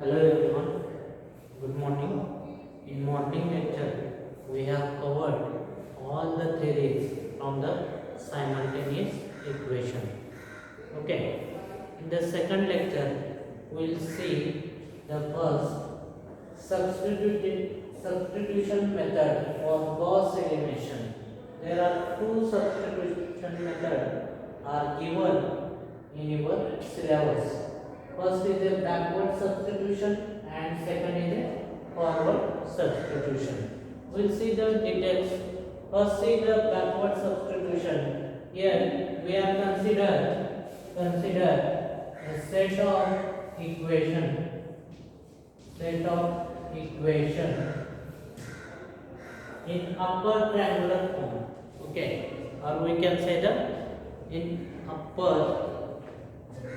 Hello everyone, good morning. In morning lecture, we have covered all the theories from the simultaneous equation. Okay, in the second lecture, we will see the first substitution method or Gauss elimination. There are two substitution methods are given in your syllabus. First is a backward substitution and second is a forward substitution. We will see the details. First see the backward substitution. Here we have consider a set of equation in upper triangular form. Okay, or we can say that in upper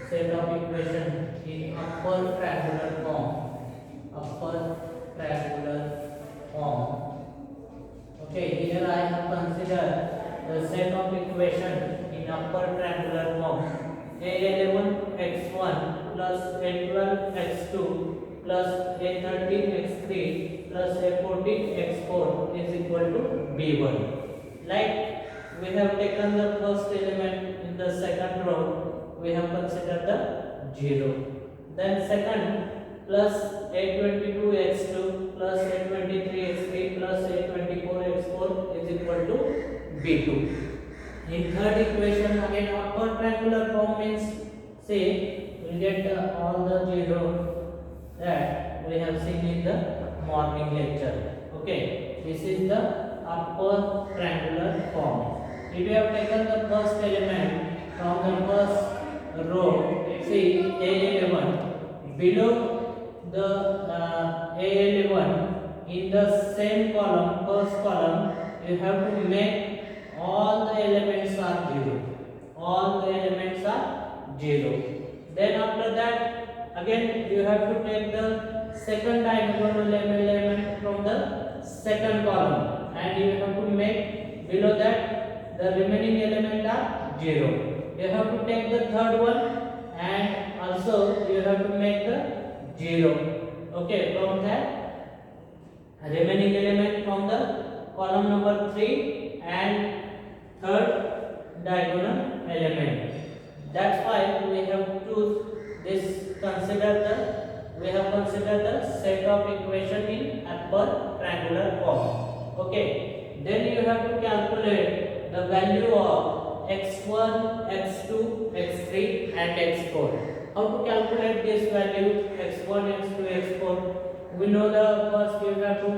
set of equation in upper triangular form. Okay, here I have considered the set of equation in upper triangular form. A11x1 plus A12x2 plus A13x3 plus A14x4 is equal to B1. Like we have taken the first element in the second row, we have considered the 0. Then second plus A22x2 plus A23x3 plus A24x4 is equal to B2. In third equation again upper triangular form means say we will get all the 0 that we have seen in the morning lecture. Okay, this is the upper triangular form. If you have taken the first element from the first row, see A11, below the A11 in the same column, first column, you have to make all the elements are 0. All the elements are 0. Then after that, again you have to take the second diagonal element from the second column and you have to make below that the remaining element are 0. You have to take the third one and also you have to make the 0. Okay, from that remaining element from the column number 3 and third diagonal element. That's why we have to we have considered the set of equation in upper triangular form. Okay, then you have to calculate the value of x1, x2, x3 and x4. How to calculate this value x1, x2, x4? We know the first you have to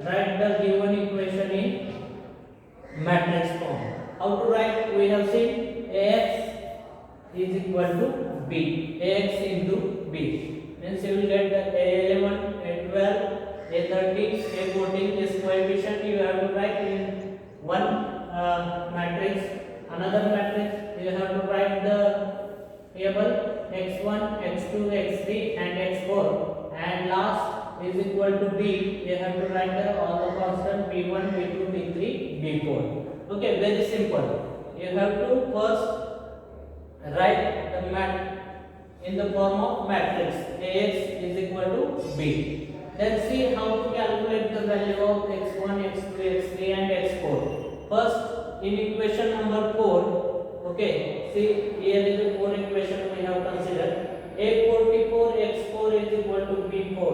write the given equation in matrix form. How to write? We have seen Ax is equal to B. Ax into B. Means you will get the A11, A12, A13, A14 is coefficient. You have to write in one matrix. Another matrix you have to write the table x1, x2, x3 and x4. And last is equal to B. You have to write the all the constant B1, B2, B3, B4. Okay, very simple. You have to first write the in the form of matrix. Ax is equal to B. Then see how to calculate the value of x1, x2, x3 and x4. First in equation number 4. Okay, see here is the 4 equation we have considered. A44 x4 is equal to B4.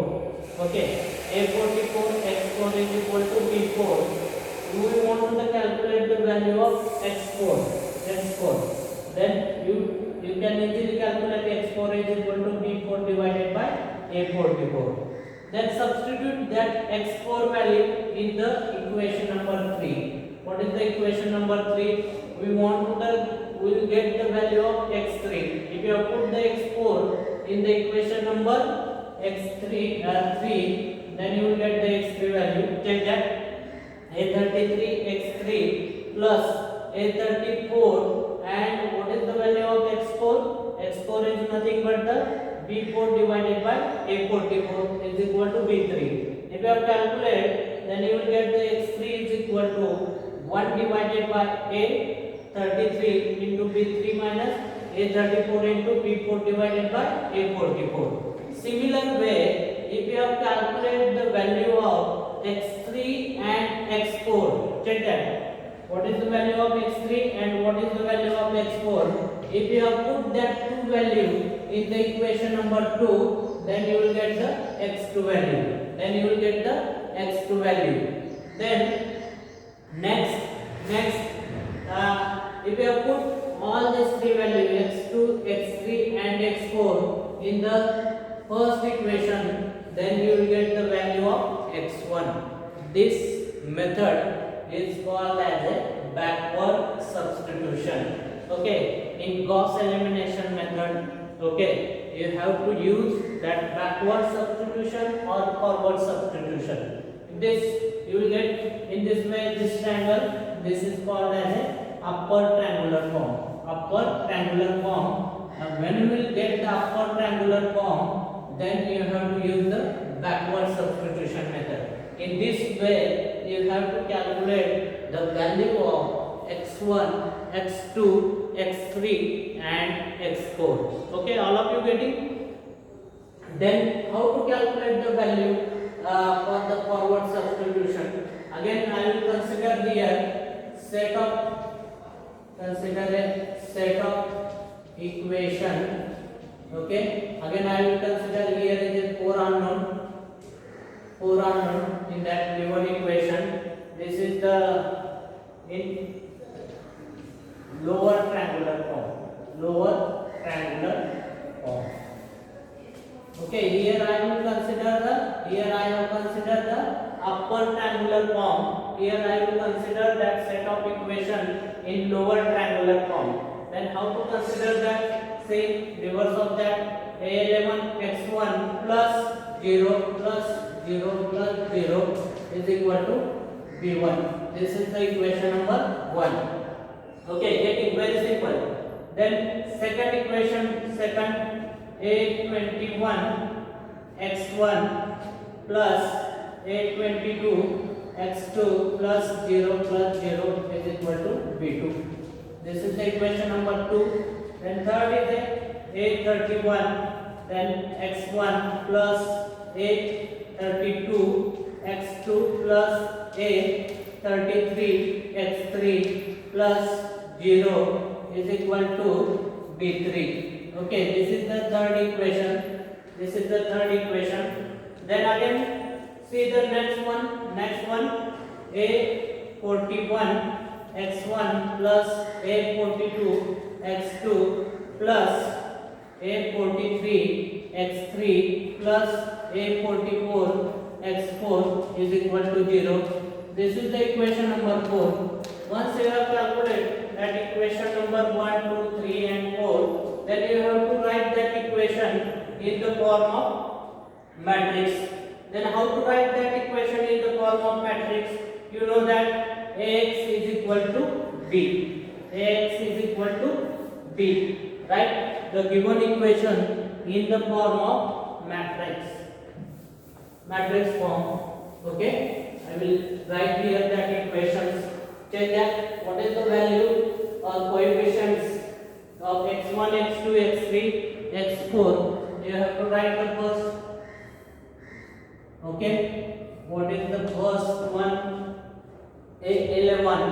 Okay, A44 x4 is equal to B4. We want to calculate the value of x4. Then you can easily calculate x4 is equal to B4 divided by A44. Then substitute that x4 value in the equation number 3. What is the equation number 3? We will get the value of x3. If you have put the x4 in the equation number x3 3, then you will get the x3 value. Check that. A33x3 plus A34 and what is the value of x4? x4 is nothing but the B4 divided by A44 is equal to B3. If you have calculated, then you will get the x3 is equal to 1 divided by A33 into B3 minus A34 into B4 divided by A44. Similar way, if you have calculated the value of x3 and x4, check that. What is the value of x3 and what is the value of x4? If you have put that two value in the equation number 2, then you will get the x2 value. Then next, if you have put all these three values x2, x3 and x4 in the first equation, then you will get the value of x1. This method is called as a backward substitution. Okay, in Gauss Elimination Method, okay, you have to use that backward substitution or forward substitution. This you will get in this way, this triangle, this is called as a upper triangular form. And when you will get the upper triangular form, then you have to use the backward substitution method. In this way, you have to calculate the value of x1, x2, x3 and x4. Okay, all of you getting? Then how to calculate the value for the forward substitution? Again, I will consider here a set of equation. Okay, again I will consider here is four unknown in that given equation. This is the in lower triangular form. Okay, here I have considered the upper triangular form. Here I will consider that set of equation in lower triangular form. Then how to consider that? Say reverse of that, a11 x1 plus 0 plus 0 plus 0 is equal to b1. This is the equation number 1. Okay, getting very simple. Then second equation, a21 x1 plus a22 x2 plus 0 is equal to b2. This is the equation number 2. Then third is a31 then x1 plus a32 x2 plus a33 x3 plus 0 is equal to b3. Okay, this is the third equation. Then again see the next one, a41 x1 plus a42 x2 plus a43 x3 plus a44 x4 is equal to 0. This is the equation number 4. Once you have calculated that equation number 1, 2, 3 and 4, then you have to write that equation in the form of matrix. Then how to write that equation in the form of matrix? You know that Ax is equal to B. Right? The given equation in the form of matrix form. Okay? I will write here that equations. Check that what is the value or coefficients of x1, x2, x3, x4. You have to write the first. Okay? What is the first one? A11,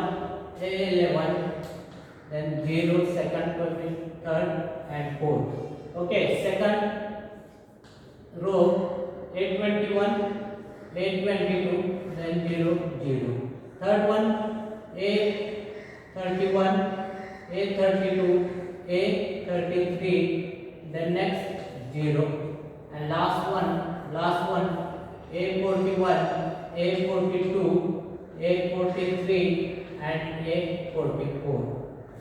then 0, second coefficient, third and fourth. Okay, second row A21, A22, then 0, 0. Third one A31, A32, A33, then next 0. And last one A41, A42, A43 and A44.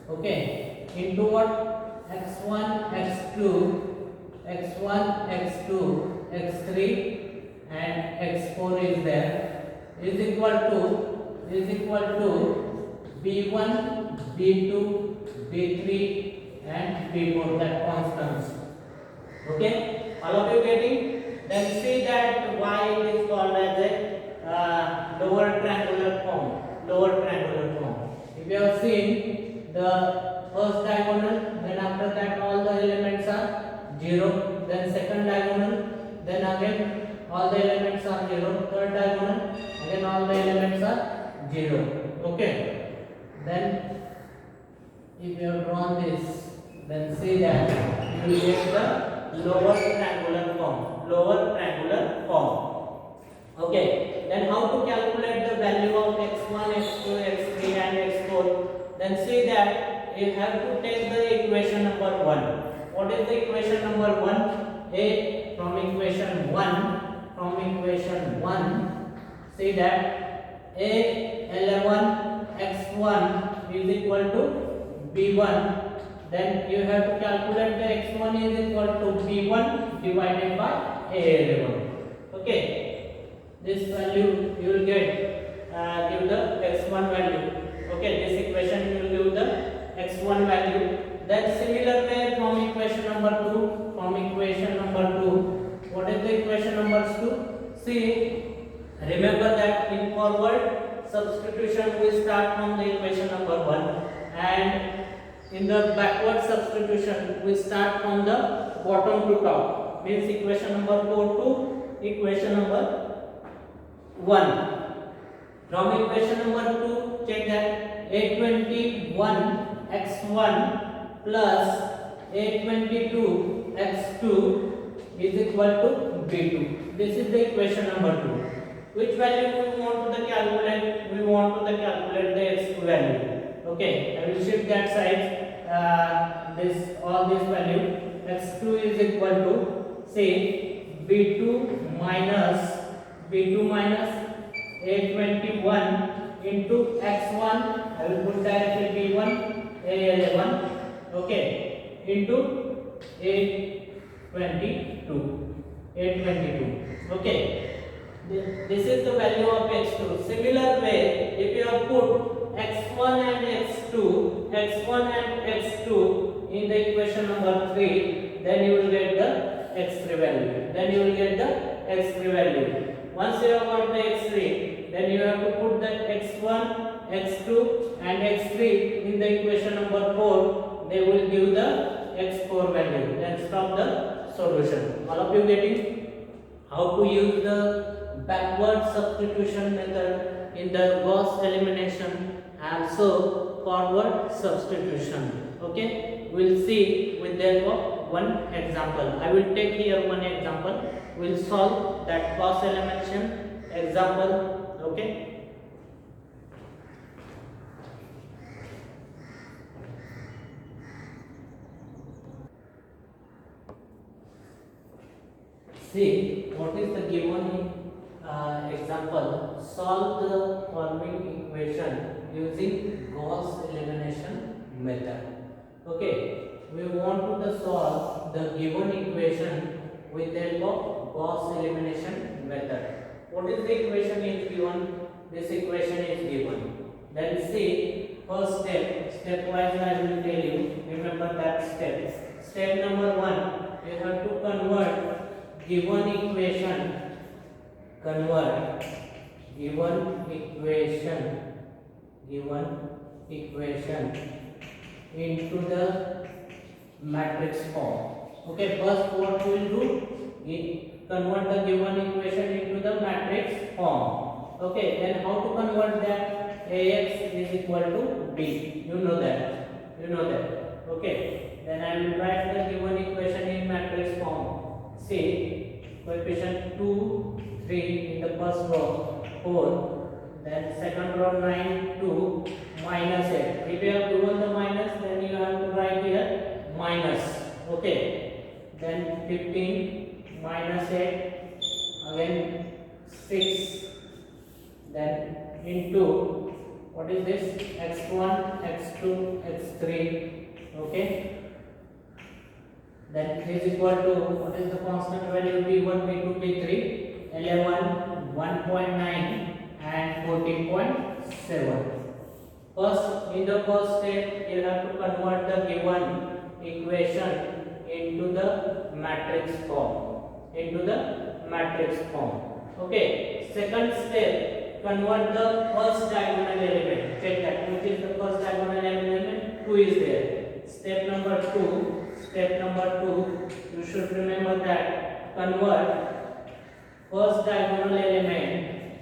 Okay, into what? x1, x2, x3 and x4 is there, is equal to b1, b2, b3 and b4, that constants. Okay, all of you getting? Then see that why it is called as a lower triangular form. If you have seen the first diagonal, then after that 0. Then second diagonal, then again all the elements are 0. Third diagonal, again all the elements are 0. Okay. Then if you have drawn this, then see that you will get the lower triangular form. Lower triangular form. Okay. Then how to calculate the value of x1, x2, x3 and x4? Then see that you have to take the equation number 1. What is the equation number 1? From equation 1, see that a11 x1 is equal to b1. Then you have to calculate the x1 is equal to b1 divided by a11. Okay. This value you will get give the x1 value. Okay, this equation will give the x1 value. Then similar way from equation number 2. What is the equation number 2? See, remember that in forward substitution we start from the equation number 1, and in the backward substitution we start from the bottom to top. Means equation number 4 to equation number 1. From equation number 2, check that a21 x1 plus a22 x2 is equal to b2. This is the equation number 2. Which value we want to calculate? We want to calculate the x2 value. Okay, I will shift that side. This value x2 is equal to, say, b2 minus a21 into x1. I will put directly b1 a11. Okay, into a22. Okay. This is the value of x2. Similar way, if you have put x1 and x2 in the equation number 3, then you will get the x3 value. Once you have got the x3, then you have to put the x1, x2 and x3 in the equation number 4. They will give the x4 value. Then stop the solution. All of you getting how to use the backward substitution method in the Gauss elimination, also forward substitution. Okay, we'll see with the one example. I will take here one example. We'll solve that Gauss elimination example. Okay. See what is the given example. Solve the following equation using Gauss elimination method. Okay, we want to solve the given equation with the help of Gauss elimination method. What is the equation is given? This equation is given. Then see, first stepwise I will tell you. Remember that steps. Step number 1, you have to convert given equation into the matrix form. Okay, first what we will do, convert the given equation into the matrix form. Okay, then how to convert that? Ax is equal to b. You know that. Okay, then I will write the given equation in matrix form. See, coefficient 2, 3 in the first row, 4, then second row 9, 2, minus 8. If you have given the minus, then you have to write here minus. Okay, then 15 minus 8, again 6, then into, what is this? x1, x2, x3. Okay. Then is equal to, what is the constant value? b1, b2, b3, 11, 1.9 and 14.7. First, in the first step, you have to convert the given equation into the matrix form. Okay. Second step, convert the first diagonal element. Check that. Which is the first diagonal element? 2 is there. Step number 2. step number 2, you should remember that convert first diagonal element,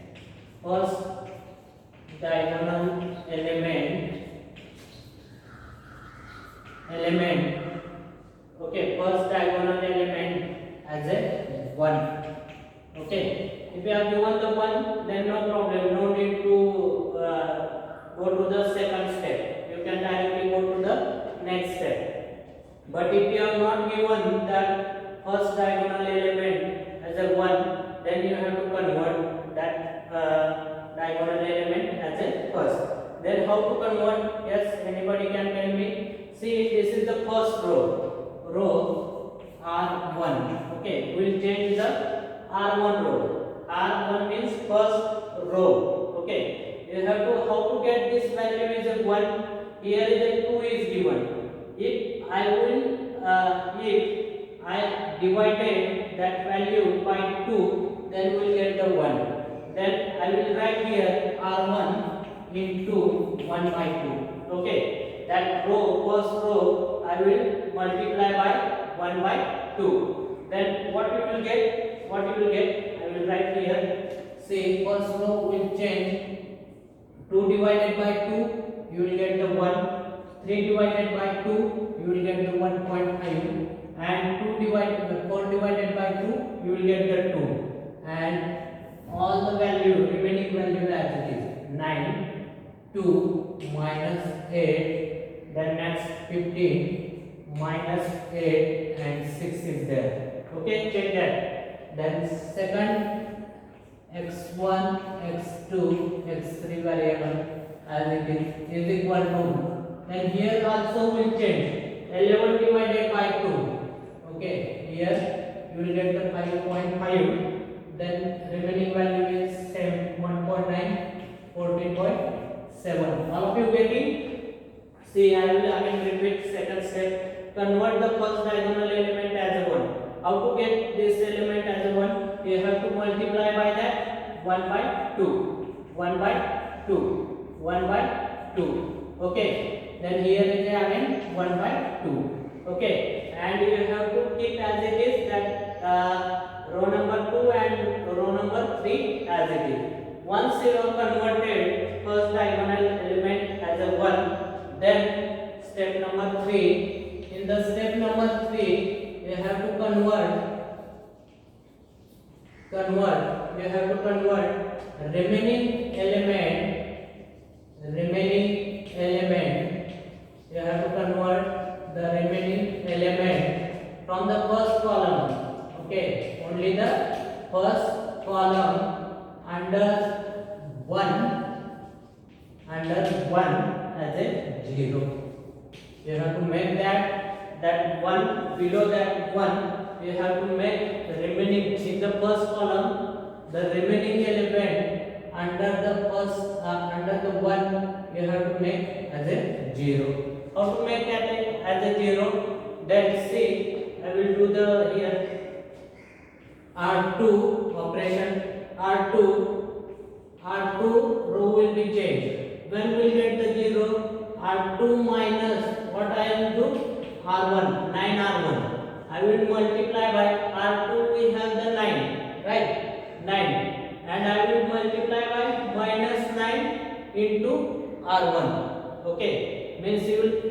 okay, first diagonal element as a 1. Okay, if you have given the 1, then no problem, no need to go to the second step, you can directly go to the next step. But if you have not given that first diagonal element as a 1, then you have to convert that diagonal element as a first. Then how to convert? Yes, anybody can tell me? See, this is the first row R1. Okay, we will change the R1 row. R1 means first row. Okay, you have to, how to get this value is a 1. Here is a 2 is given. If I divided that value by 2, then we will get the 1. Then I will write here R1 into 1 by 2. Okay. That first row, I will multiply by 1 by 2. Then what you will get? I will write here. Say first row will change. 2 divided by 2, you will get the 1. 3 divided by 2, you will get the 1.5. And 4 divided by 2, you will get the 2. And all the remaining value as it is 9, 2 minus 8. Then next 15 minus 8 and 6 is there. Okay, check that. Then second x1, x2, x3 variable as it is equal to. Then here also will change. 11 divided by 2. Okay, here you will get the 5.5. Then remaining value is same 1.9, 14.7. All of you getting? See, I will again repeat second step. Convert the first diagonal element as a 1. How to get this element as a 1? You have to multiply by that 1 by 2. 1 by 2. 1 by 2. Okay. Then here is again 1 by 2. Okay. And you have to keep as it is that row number 2 and row number 3 as it is. Once you have converted first diagonal element as a 1, then step number 3. In the step number 3, you have to convert. You have to convert remaining element. You have to convert the remaining element from the first column. Okay, only the first column under 1 as a 0. You have to make that 1 below that 1. You have to make the remaining in the first column, the remaining element under the 1. You have to make as a 0. How to make that as a 0? Then see, I will do the here R2 operation. R2 row will be changed. When we get the 0, R2 minus what I will do? R1, 9R1. I will multiply by R2, we have the 9, right? 9. And I will multiply by minus 9 into R1. Okay, means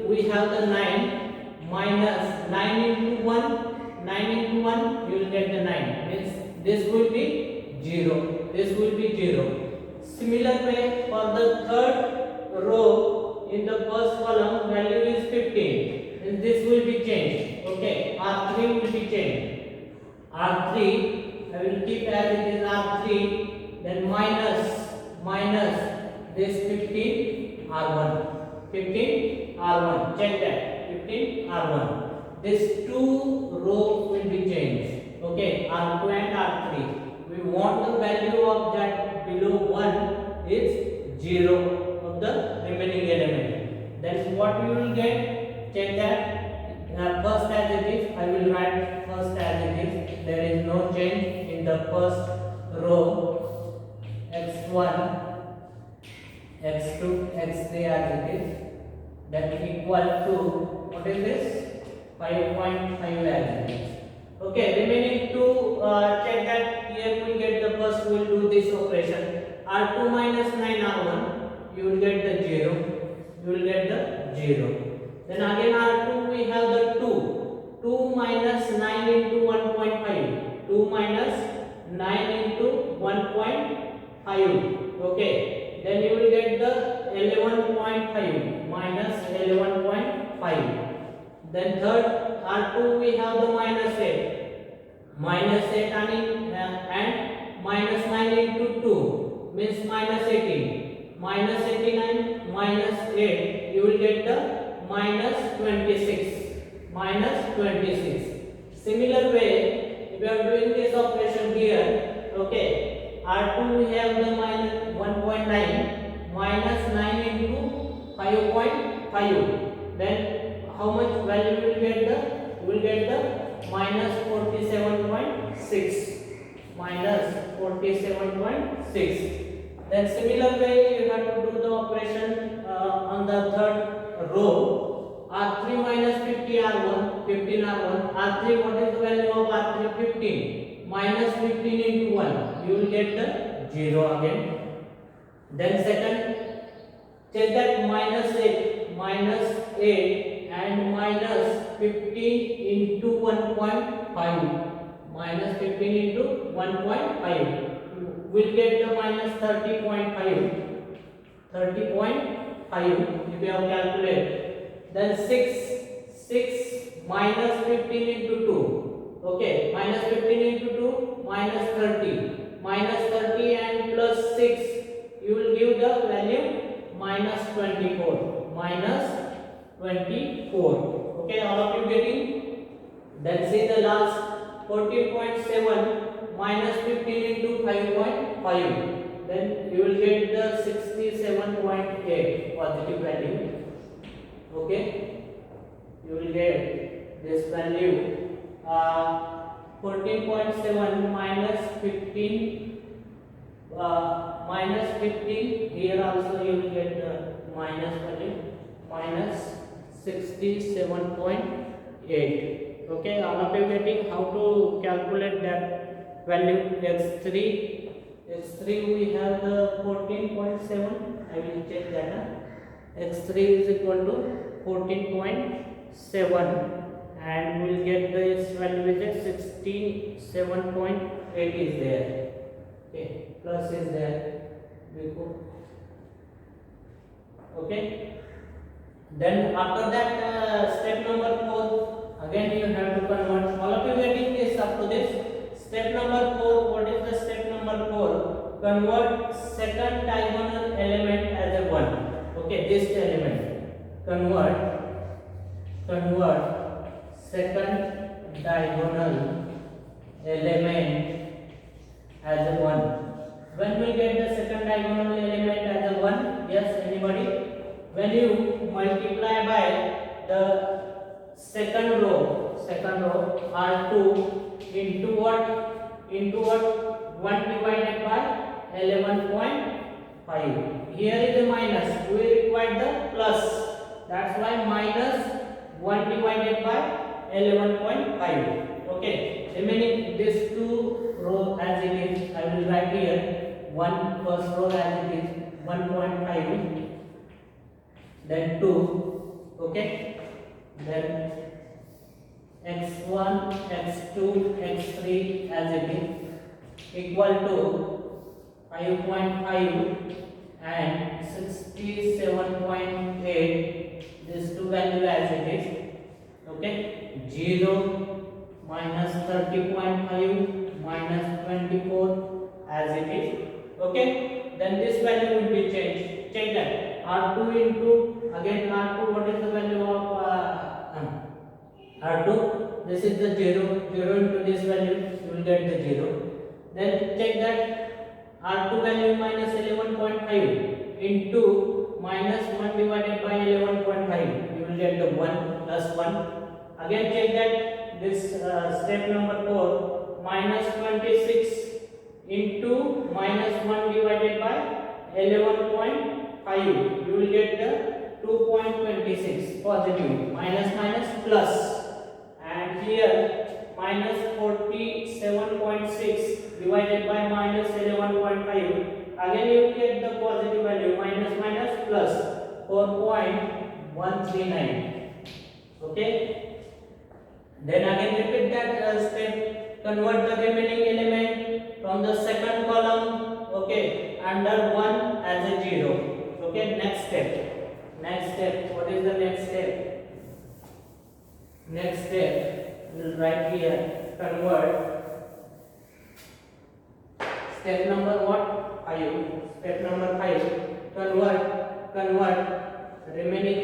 we have the 9 minus 9 into 1. 9 into 1, you will get the 9. Means this will be 0. This will be 0. Similar way for the third row in the first column value is 15. And this will be changed. Okay, R3 will be changed. R3 I will keep as it is R3. Then minus this 15 R1. 15 R1. Check that. 15 R1. This two rows will be changed. Okay, R2 and R3. We want the value of that below 1 is 0 of the remaining element. Then what we will get? Check that. First as it is, I will write first as it is. There is no change in the first row. x1, x2, x3 as it is. That equal to, what is this? 5.5 as it is. Okay, remaining to check that here we will get the first, we will do this operation. R2 minus 9 R1, you will get the 0. You will get the 0. Then again R2 we have the 2. 2 minus 9 into 1.5. 2 minus 9 into 1.5. Okay. Then you will get the 11.5 minus 11.5. Then third R2 we have the minus 8. Minus 8 and minus 9 into 2 means minus 18. Minus 89 minus 8, you will get the minus 26. Minus 26. Similar way, if you are doing this operation here, okay, R2 we have the minus 1.9 minus 9 into 5.5. Then how much value you will get the? You will get the minus 47.6. Minus 47.6. Then similar way you have to do the operation on the third row. R3 minus 50 R1, 15 R1. R3, what is the value of R3? 15. Minus 15 into 1. You will get the 0 again. Then second, check that minus 8 and minus 15 into 1.5. Minus 15 into 1.5. Will get the minus 30.5. 30.5 if you have calculated. Then 6 minus 15 into 2. Okay, minus 15 into 2 minus 30. Minus 30 and plus 6, you will give the value minus 24. Minus 24. Okay, all of you getting? Then see the last 14.7 minus 15 into 5.5. Then you will get the 67.8 positive value. Okay, you will get this value 14.7 minus 15 minus 15. Here also you will get the minus value minus 67.8. Okay, all of you getting how to calculate that value? X3 we have the 14.7. I will check that. X3 is equal to 14.7 and we will get this value which is 67.8 is there. Okay, plus is there. Okay. Then after that step number 4, again you have to convert. All of you getting this up to this? Step number 4, what is the step number 4? Convert second diagonal element as a 1. Okay, this element. Convert second diagonal element as a 1. When we get the second diagonal element as a 1? Yes, anybody? When you multiply by the second row R2 into what? 1 divided by 11.5. Here is a minus, we require the plus. That's why minus 1 divided by 11.5. Okay, remaining this two row as it is, I will write here first row as it is 1.5. Then 2, okay, then x1, x2, x3 as it is equal to 5.5 and 67.8, this two value as it is. Okay, 0 minus 30.5 minus 24 as it is. Okay, then this value will be changed. Check that R2 into again R2, what is the value of R2? This is the 0 into this value, you will get the 0. Then check that R2 value minus 11.5 into minus 1 divided by 11.5, you will get the 1 plus 1. Again check that this step number 4, minus 26 into minus 1 divided by 11.5, you will get the 2.26 positive. Minus minus plus here minus 47.6 divided by minus 11.5. Again you get the positive value, minus minus plus 4.139. Okay. Then again repeat that step. Convert the remaining element from the second column, okay, under 1 as a 0. Okay, next step. What is the next step? Next step, we'll write here, convert. Step number what? 5. Step number 5. Convert remaining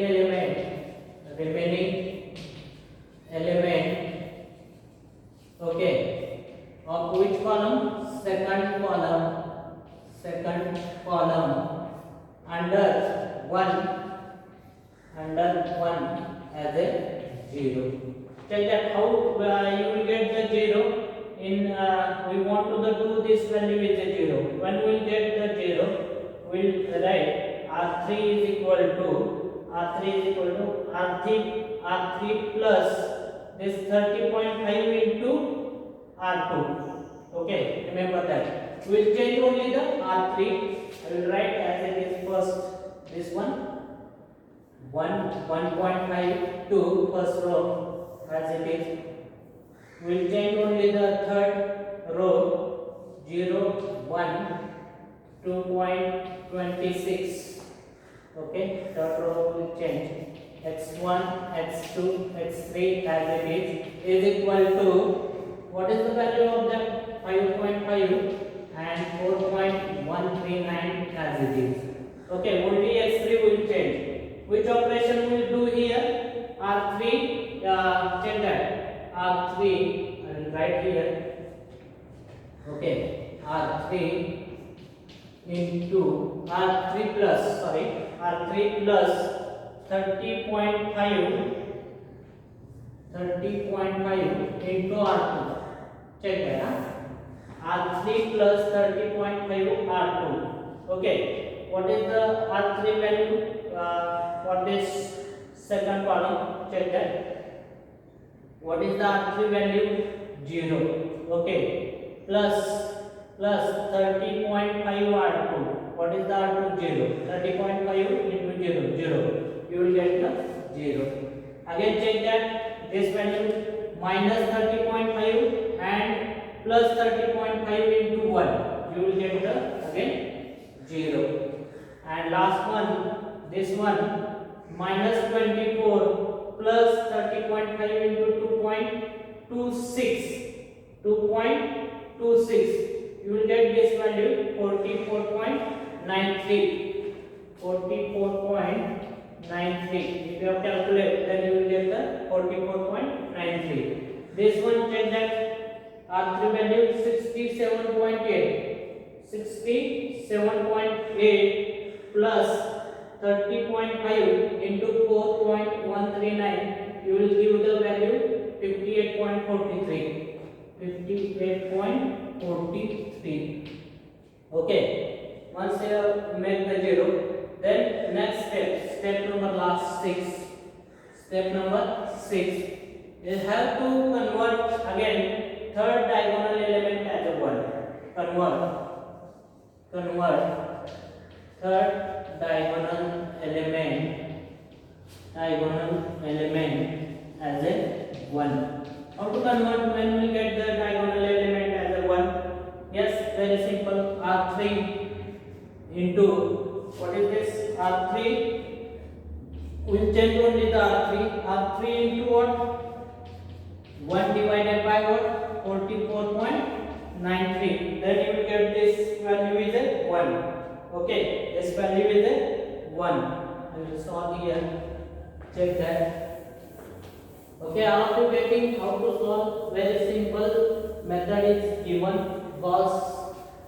element. Okay. Of which column? Second column. Under 1 as a 0. Check that how you will get the 0 in we want to do this value is a 0. When we will get the 0, we will write R3 is equal to R3 plus this 30.5 into R2. Okay, remember that. We will change only the R3. I will write as it is first this one 1.5 to first row as it is. We will change only the third row 0 1 2.26. Okay, third row will change x1 x2 x3 as it is equal to what is the value of that 5.5 and 4.139 as it is. Okay, only x3 will change. Which operation we will do here? R3, check that. R3, I will write here. Okay, R3 into R3 plus 30.5 into R2. Check that. R3 plus 30.5 R2. Okay, what is the R3 value for this second column? Check that. What is the R3 value? 0. Okay, plus 30.5 R2. What is the R2? 0. 30.5 into 0. You will get the 0. Again check that this value minus 30.5 and plus 30.5 into 1. You will get the again 0. And last one, this one minus 24 plus 30.5 into 2.26. You will get this value 44.93. If you have calculated, then you will get the 44.93. This one check that R3 value 67.8 plus 30.5 into 4.139. You will give the value 58.43. Okay, once you make the 0, then next step number last 6. Step number 6 is have to convert again third diagonal element as a 1. Convert third diagonal element as a 1. How to convert when we get the diagonal element as a 1? Yes, very simple. R3 into what is this? R3. We'll change only the R3. R3 into what? 1 divided by what? 44.93. Then you will get this value is a 1. Okay, this value is a 1. I will solve here. Check that. Okay, all of you getting how to solve? Very simple method is given. Gauss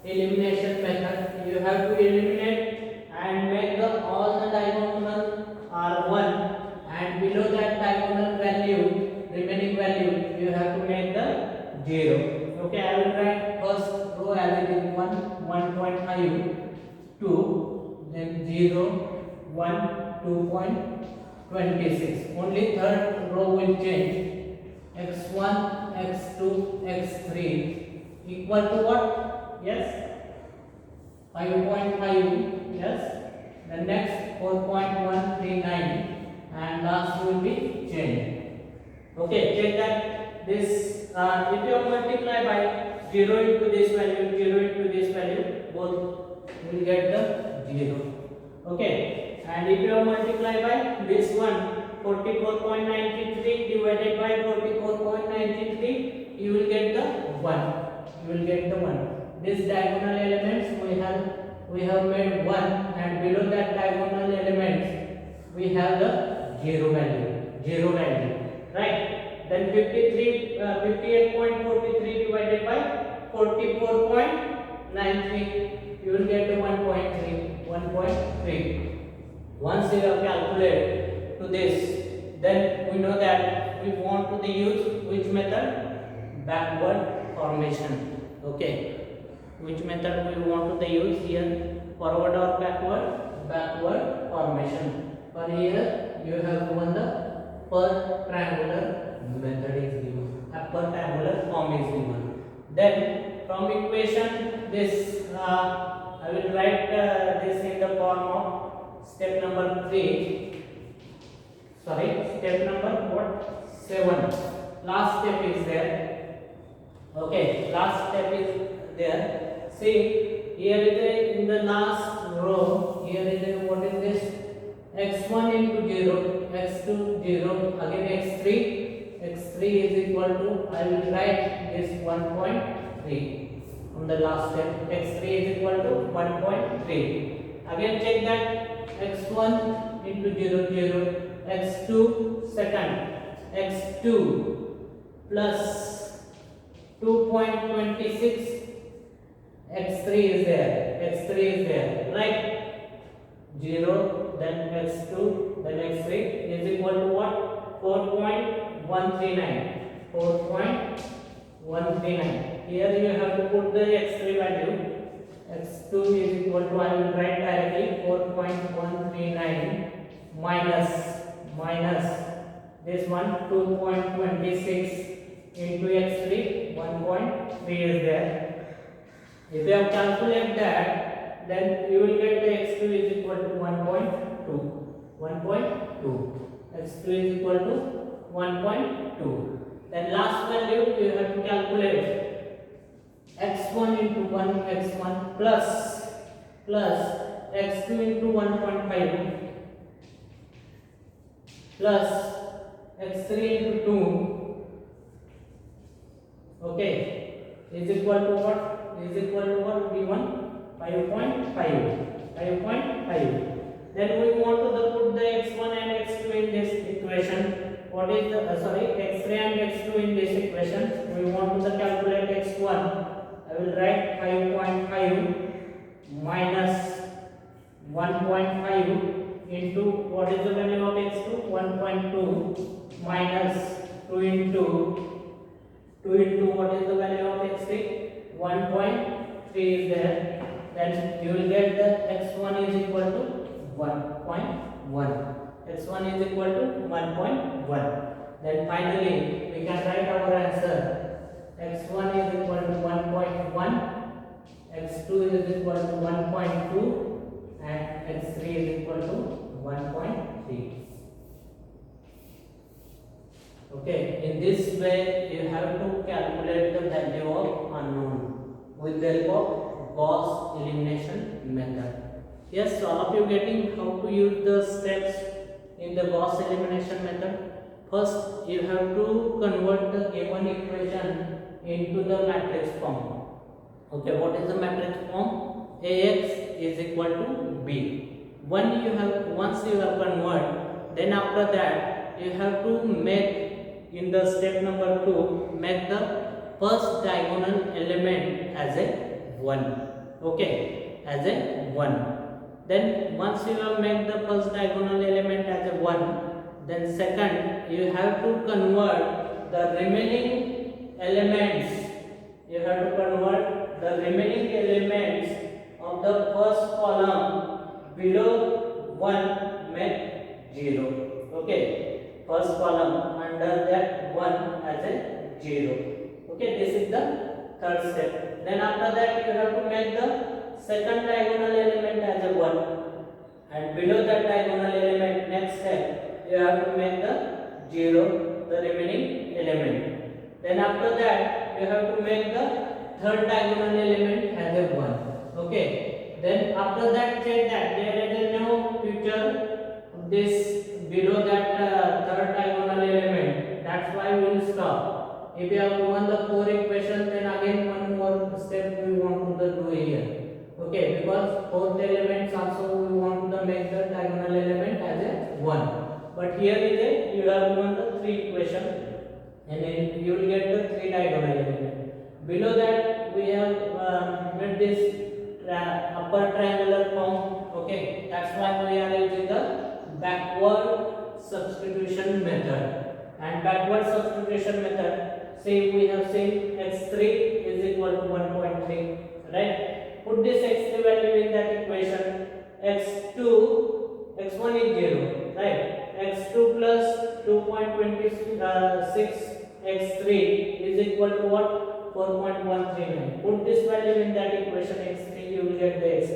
Elimination Method. You have to eliminate and make all the diagonal are 1, and below that diagonal value, remaining value, you have to make the 0. Okay, I will write first row as it is 1.5, 2, then 0, 1, 2.26. Only third row will change. x1 x2 x3 equal to what? Yes, 5.5. Yes, the next 4.139 and last will be change. Okay, check that this if you multiply by 0 into this value, 0 into this value, both will get the 0. Okay, and if you multiply by this one, 44.93 divided by 44.93, you will get the 1. You will get the 1. These diagonal elements we have made 1, and below that diagonal elements we have the 0 value, right? Then 58.43 divided by 44.93, you will get the 1.3. Once you have calculated to this, then we know that we want to use which method? Backward formation. Okay, which method we want to use here? Forward or backward? Backward formation. For here you have given the per triangular method is given. A per triangular form is given. Then from equation this I will write this in the form of step number 3. Sorry, step number what? 7. Last step is there. Okay, last step is there. See, here is a, in the last row, here is a, what is this? x1 into 0, x2 0, again x3 is equal to, I will write this 1.3 on the last step. X3 is equal to 1.3. Again check that x1 into 0 0, x2 second, x2 plus 2.26, x3 is there, right? 0, then x2, then x3 is equal to what? 4.139. Here you have to put the x3 value. x2 is equal to, I will write directly 4.139 minus this one 2.26 into x3, 1.3 is there. If you have calculated that, then you will get the x2 is equal to 1.2. x2 is equal to 1.2. Then last value you have to calculate x1 into 1 x1 plus x2 into 1.5 plus x3 into 2, okay, is equal to what? Is equal to what? V1 5.5. Then we want to put the x1 and x2 in this equation. What is the x3 and x2 in this equation? We want to calculate x1. I will write 5.5 minus 1.5 into what is the value of x2? 1.2 minus 2 into what is the value of x3? 1.3 is there. Then you will get the x1 is equal to 1.1. x1 is equal to 1.1. Then finally we can write our answer. x1 is equal to 1.1, x2 is equal to 1.2, and x3 is equal to 1.3. Okay, in this way you have to calculate the value of unknown with the help of Gauss Elimination Method. Yes, all of you getting how to use the steps in the Gauss Elimination Method? First, you have to convert the given equation into the matrix form. Okay, what is the matrix form? Ax is equal to b. Once you have converted, then after that you have to make in the step number 2 make the first diagonal element as a 1. Okay, as a 1. Then once you have made the first diagonal element as a 1, then second you have to convert the remaining elements. You have to convert the remaining elements of the first column below 1 make 0. Okay, first column under that 1 as a Okay, this is the third step. Then after that you have to make the second diagonal element as a 1, and below that diagonal element, next step, you have to make the 0, the remaining element. Then after that you have to make the third diagonal element as a 1. Okay, then after that check that there is no future this below that third diagonal element. That's why we will stop. If you have given the 4 equation, then again one more step we want to do here. Okay, because fourth elements also we want to make the diagonal element as a 1. But here is a you have given the 3 equation, and then you will get the 3 diagonal element. Below that we have made this upper triangular form. Okay, that's why we are using the backward substitution method. And backward substitution method, say we have seen x3 is equal to 1.3, right? Put this x3 value in that equation. x1 is 0, right? x2 plus 2.26 x3 is equal to what? 4.139. Put this value in that equation x3, you will get the x2.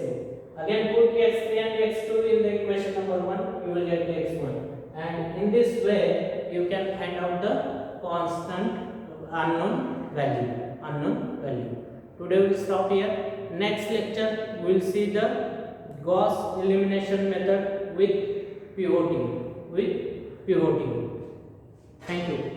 Again put x3 and x2 in the equation number 1, you will get the x1. And in this way you can find out the constant unknown value. Today we will stop here. Next lecture we will see the Gauss elimination method with pivoting. Thank you.